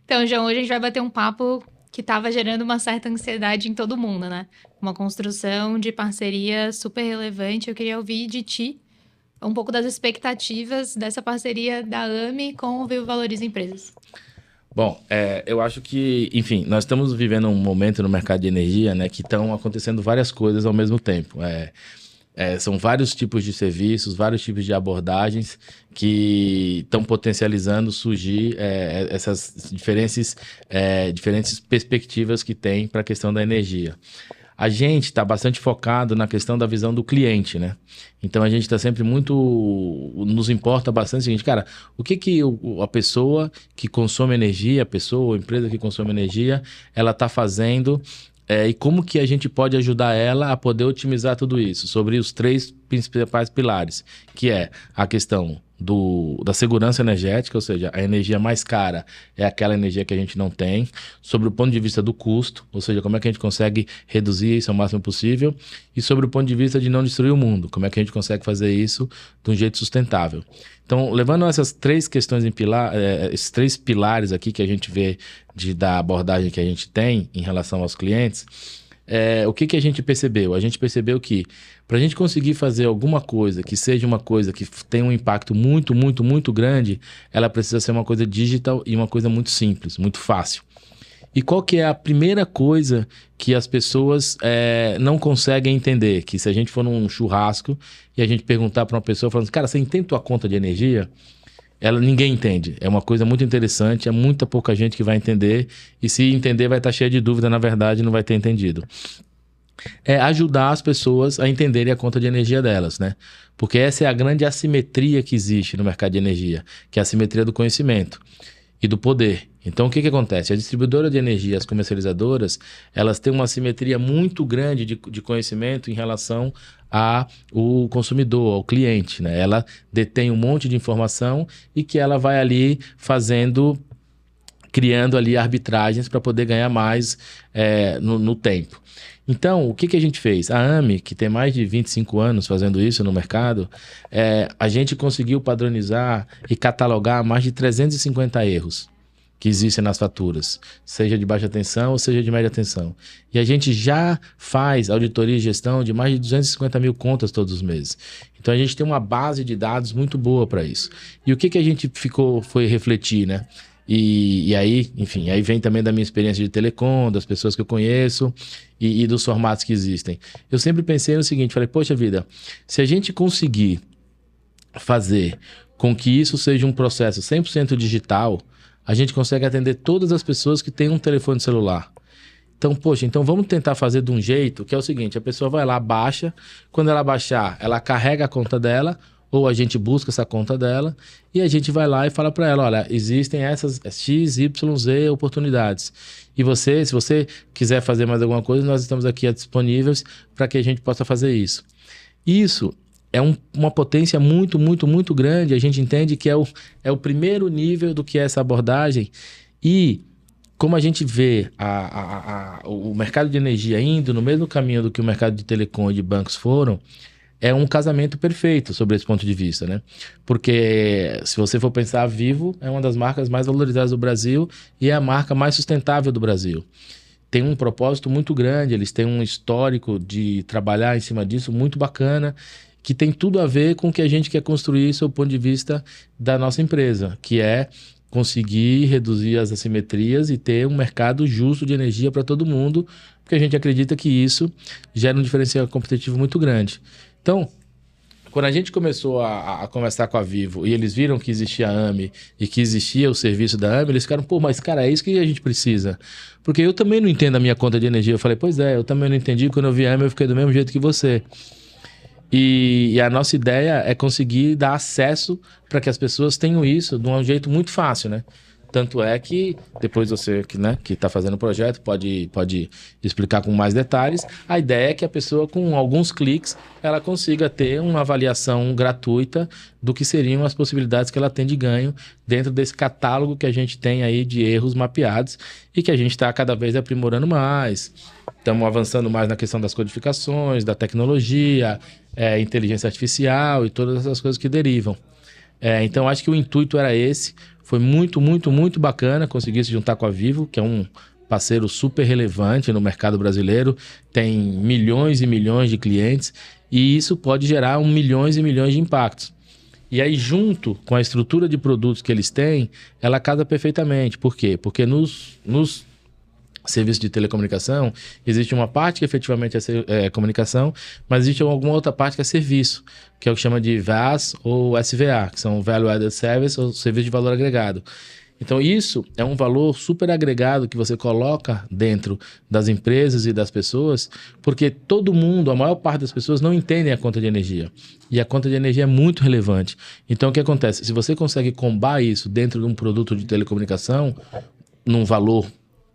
Então, João, hoje a gente vai bater um papo que estava gerando uma certa ansiedade em todo mundo, né? Uma construção de parceria super relevante. Eu queria ouvir de ti um pouco das expectativas dessa parceria da AME com o Vivo Valoriza Empresas. Bom, eu acho que, enfim, nós estamos vivendo um momento no mercado de energia, né, que estão acontecendo várias coisas ao mesmo tempo. São vários tipos de serviços, vários tipos de abordagens que estão potencializando surgir essas diferentes perspectivas que tem para a questão da energia. A gente está bastante focado na questão da visão do cliente, né? Então a gente está sempre muito. Nos importa bastante o seguinte, cara, o que a pessoa que consome energia, a pessoa ou a empresa que consome energia, ela está fazendo e como que a gente pode ajudar ela a poder otimizar tudo isso? Sobre os três principais pilares, que é a questão da segurança energética, ou seja, a energia mais cara é aquela energia que a gente não tem, sobre o ponto de vista do custo, ou seja, como é que a gente consegue reduzir isso ao máximo possível, e sobre o ponto de vista de não destruir o mundo, como é que a gente consegue fazer isso de um jeito sustentável. Então, levando essas três questões esses três pilares aqui que a gente vê da abordagem que a gente tem em relação aos clientes, o que a gente percebeu? A gente percebeu que para a gente conseguir fazer alguma coisa que seja uma coisa que tenha um impacto muito, muito, muito grande, ela precisa ser uma coisa digital e uma coisa muito simples, muito fácil. E qual que é a primeira coisa que as pessoas não conseguem entender? Que se a gente for num churrasco e a gente perguntar para uma pessoa, falando, cara, você entende tua conta de energia? Ninguém entende. É uma coisa muito interessante, é muita pouca gente que vai entender, e se entender vai estar cheia de dúvida, na verdade não vai ter entendido. É ajudar as pessoas a entenderem a conta de energia delas, né? Porque essa é a grande assimetria que existe no mercado de energia, que é a assimetria do conhecimento e do poder. Então, o que acontece? A distribuidora de energia, as comercializadoras, elas têm uma assimetria muito grande de conhecimento em relação ao consumidor, ao cliente, né? Ela detém um monte de informação e que ela vai ali criando ali arbitragens para poder ganhar mais no tempo. Então, o que a gente fez? A AME, que tem mais de 25 anos fazendo isso no mercado, a gente conseguiu padronizar e catalogar mais de 350 erros que existem nas faturas, seja de baixa tensão ou seja de média tensão. E a gente já faz auditoria e gestão de mais de 250 mil contas todos os meses. Então, a gente tem uma base de dados muito boa para isso. E o que a gente foi refletir, né? E aí, enfim, aí vem também da minha experiência de telecom, das pessoas que eu conheço e dos formatos que existem. Eu sempre pensei no seguinte, falei, poxa vida, se a gente conseguir fazer com que isso seja um processo 100% digital, a gente consegue atender todas as pessoas que têm um telefone celular. Então, poxa, vamos tentar fazer de um jeito que é o seguinte, a pessoa vai lá, baixa, quando ela baixar, ela carrega a conta dela, ou a gente busca essa conta dela e a gente vai lá e fala para ela, olha, existem essas X, Y, Z oportunidades. E se você quiser fazer mais alguma coisa, nós estamos aqui disponíveis para que a gente possa fazer isso. Isso é uma potência muito, muito, muito grande. A gente entende que é o primeiro nível do que é essa abordagem. E como a gente vê o mercado de energia indo no mesmo caminho do que o mercado de telecom e de bancos foram, é um casamento perfeito sobre esse ponto de vista, né? Porque se você for pensar, a Vivo é uma das marcas mais valorizadas do Brasil e é a marca mais sustentável do Brasil. Tem um propósito muito grande, eles têm um histórico de trabalhar em cima disso muito bacana, que tem tudo a ver com o que a gente quer construir sob o ponto de vista da nossa empresa, que é conseguir reduzir as assimetrias e ter um mercado justo de energia para todo mundo, porque a gente acredita que isso gera um diferencial competitivo muito grande. Então, quando a gente começou a conversar com a Vivo e eles viram que existia a AME e que existia o serviço da AME, eles ficaram, pô, mas cara, é isso que a gente precisa. Porque eu também não entendo a minha conta de energia. Eu falei, pois é, eu também não entendi. Quando eu vi a AME, eu fiquei do mesmo jeito que você. E a nossa ideia é conseguir dar acesso para que as pessoas tenham isso de um jeito muito fácil, né? Tanto é que depois você que está fazendo o projeto pode explicar com mais detalhes. A ideia é que a pessoa, com alguns cliques, ela consiga ter uma avaliação gratuita do que seriam as possibilidades que ela tem de ganho dentro desse catálogo que a gente tem aí de erros mapeados e que a gente está cada vez aprimorando mais. Estamos avançando mais na questão das codificações, da tecnologia, inteligência artificial e todas essas coisas que derivam. Então, acho que o intuito era esse, Foi muito, muito, muito bacana conseguir se juntar com a Vivo, que é um parceiro super relevante no mercado brasileiro, tem milhões e milhões de clientes, e isso pode gerar milhões e milhões de impactos. E aí, junto com a estrutura de produtos que eles têm, ela casa perfeitamente. Por quê? Porque nos serviços de telecomunicação, existe uma parte que efetivamente é comunicação, mas existe alguma outra parte que é serviço, que é o que chama de VAS ou SVA, que são Value Added Service ou Serviço de Valor Agregado. Então isso é um valor super agregado que você coloca dentro das empresas e das pessoas, porque todo mundo, a maior parte das pessoas não entendem a conta de energia. E a conta de energia é muito relevante. Então o que acontece? Se você consegue combar isso dentro de um produto de telecomunicação, num valor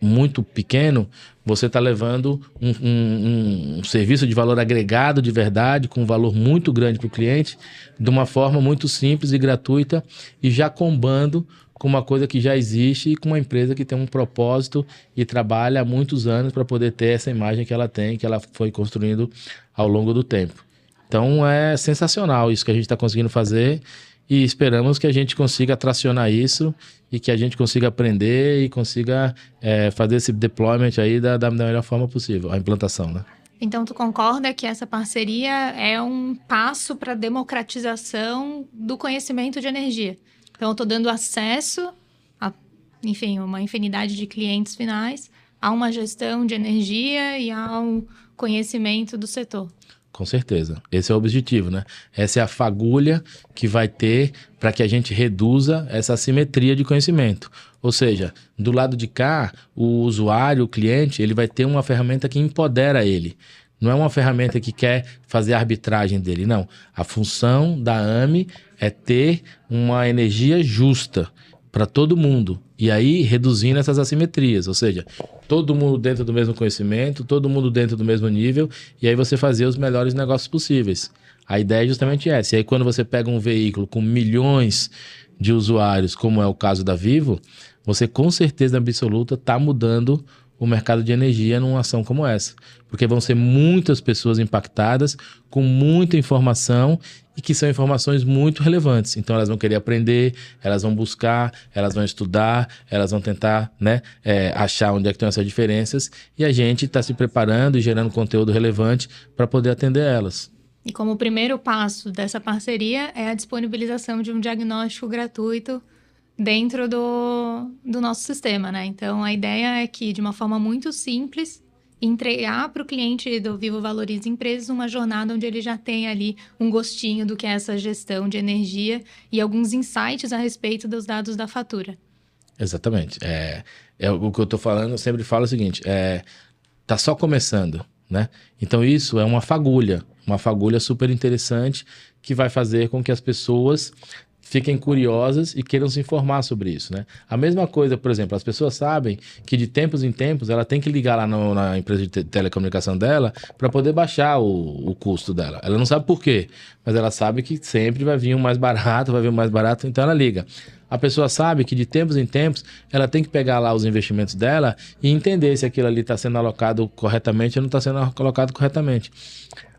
muito pequeno, você está levando um serviço de valor agregado de verdade, com um valor muito grande para o cliente, de uma forma muito simples e gratuita, e já combando com uma coisa que já existe e com uma empresa que tem um propósito e trabalha há muitos anos para poder ter essa imagem que ela tem, que ela foi construindo ao longo do tempo. Então é sensacional isso que a gente está conseguindo fazer e esperamos que a gente consiga tracionar isso e que a gente consiga aprender e consiga fazer esse deployment aí da melhor forma possível, a implantação, né? Então, tu concorda que essa parceria é um passo para a democratização do conhecimento de energia? Então, eu estou dando acesso a, enfim, uma infinidade de clientes finais a uma gestão de energia e ao conhecimento do setor. Com certeza. Esse é o objetivo, né? Essa é a fagulha que vai ter para que a gente reduza essa assimetria de conhecimento. Ou seja, do lado de cá, o usuário, o cliente, ele vai ter uma ferramenta que empodera ele. Não é uma ferramenta que quer fazer a arbitragem dele, não. A função da AME é ter uma energia justa para todo mundo. E aí, reduzindo essas assimetrias. Ou seja, todo mundo dentro do mesmo conhecimento, todo mundo dentro do mesmo nível, e aí você fazer os melhores negócios possíveis. A ideia é justamente essa. E aí, quando você pega um veículo com milhões de usuários, como é o caso da Vivo, você com certeza absoluta está mudando o mercado de energia numa ação como essa. Porque vão ser muitas pessoas impactadas, com muita informação, e que são informações muito relevantes. Então elas vão querer aprender, elas vão buscar, elas vão estudar, elas vão tentar, né, achar onde é que estão essas diferenças, e a gente está se preparando e gerando conteúdo relevante para poder atender elas. E como primeiro passo dessa parceria é a disponibilização de um diagnóstico gratuito dentro do nosso sistema, né? Então, a ideia é que, de uma forma muito simples, entregar para o cliente do Vivo Valorize Empresas uma jornada onde ele já tem ali um gostinho do que é essa gestão de energia e alguns insights a respeito dos dados da fatura. Exatamente. O que eu estou falando, eu sempre falo o seguinte, tá só começando, né? Então, isso é uma fagulha super interessante que vai fazer com que as pessoas fiquem curiosas e queiram se informar sobre isso, né? A mesma coisa, por exemplo, as pessoas sabem que de tempos em tempos ela tem que ligar lá na empresa de telecomunicação dela para poder baixar o custo dela. Ela não sabe por quê, mas ela sabe que sempre vai vir um mais barato, então ela liga. A pessoa sabe que de tempos em tempos ela tem que pegar lá os investimentos dela e entender se aquilo ali está sendo alocado corretamente ou não está sendo alocado corretamente.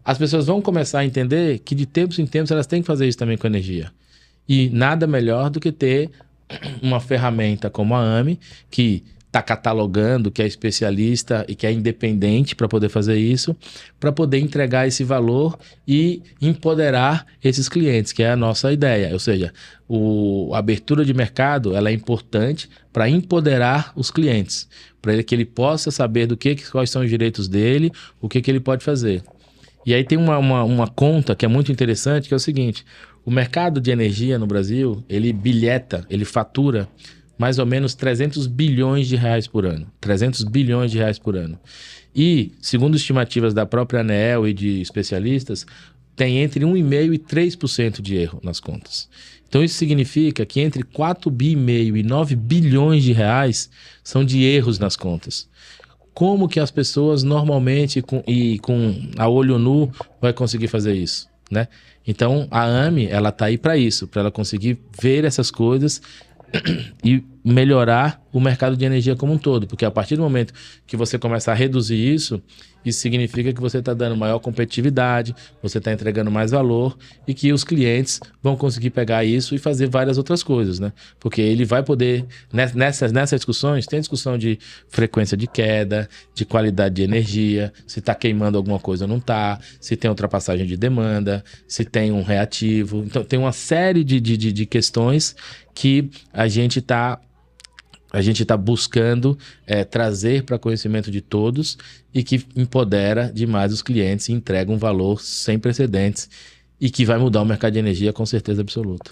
As pessoas vão começar a entender que de tempos em tempos elas têm que fazer isso também com energia. E nada melhor do que ter uma ferramenta como a AME, que está catalogando, que é especialista e que é independente para poder fazer isso, para poder entregar esse valor e empoderar esses clientes, que é a nossa ideia. Ou seja, a abertura de mercado ela é importante para empoderar os clientes, para que ele possa saber quais são os direitos dele, o que ele pode fazer. E aí tem uma conta que é muito interessante, que é o seguinte: o mercado de energia no Brasil, ele fatura mais ou menos 300 bilhões de reais por ano. 300 bilhões de reais por ano. E, segundo estimativas da própria ANEEL e de especialistas, tem entre 1,5% e 3% de erro nas contas. Então, isso significa que entre 4,5 bi e 9 bilhões de reais são de erros nas contas. Como que as pessoas normalmente, com a olho nu, vai conseguir fazer isso, né? Então, a AME, ela tá aí para isso, para ela conseguir ver essas coisas e melhorar o mercado de energia como um todo, porque a partir do momento que você começar a reduzir isso significa que você está dando maior competitividade, você está entregando mais valor e que os clientes vão conseguir pegar isso e fazer várias outras coisas, né? Porque ele vai poder, nessas discussões, tem discussão de frequência de queda, de qualidade de energia, se está queimando alguma coisa ou não está, se tem ultrapassagem de demanda, se tem um reativo. Então, tem uma série de questões que a gente está buscando trazer para conhecimento de todos e que empodera demais os clientes e entrega um valor sem precedentes e que vai mudar o mercado de energia com certeza absoluta.